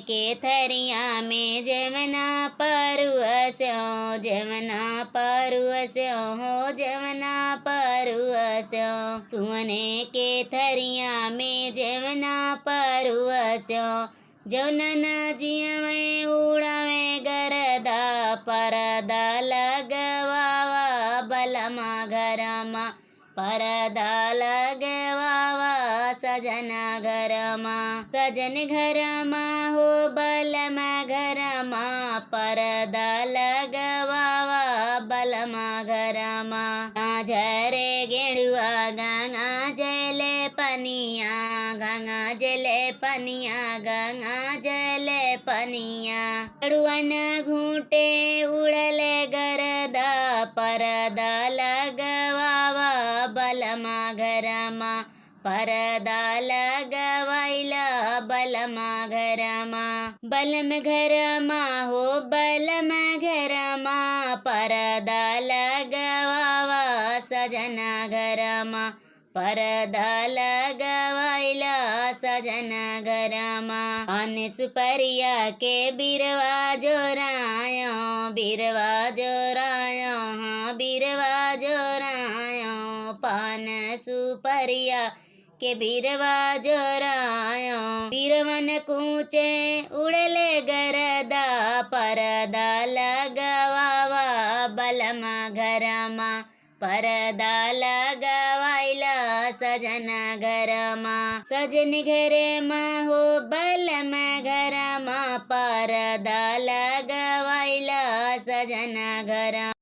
के थरिया में जमना परुअस्यो, जमना परुअस्यो हो जमना परुअस्यो। सुने के थरिया में जमना परुअस्यो, जौनन जियवे उड़ावे गरदा परदा लगवावा बलमा घरमा, परदा लगवावा सजना घरमा। सजन घरमा हो बलमा घरमा, परदा लगवावा बलमा घरमा। झरे गेड़ुआ गंगा जले पनिया, गंगा जले पनिया, गंगा जले पनिया। गेड़ुअन घूटे उड़ले गरदा परदा लगवावा बलमा घरमा, परदा लगवाइला बलमा घरमा। बलम घरमा हो बलम घरमा, परदा लगवावा सजना घरमा, परदा लगवाइला सजना घरमा। अन सुपरिया के बिरवा जोरायो, बिरवा जोरायो हाँ बिरवा जोरायो। पान सुपरिया के बिरवा जोरायो, बिरवन कूचे उड़ले गरदा परदा लगवावा बलमा घरमा, परदा लगवाइला सजना घरमा। सजन घरमा हो बलमा घरमा, परदा लगवाइला सजना घरमा।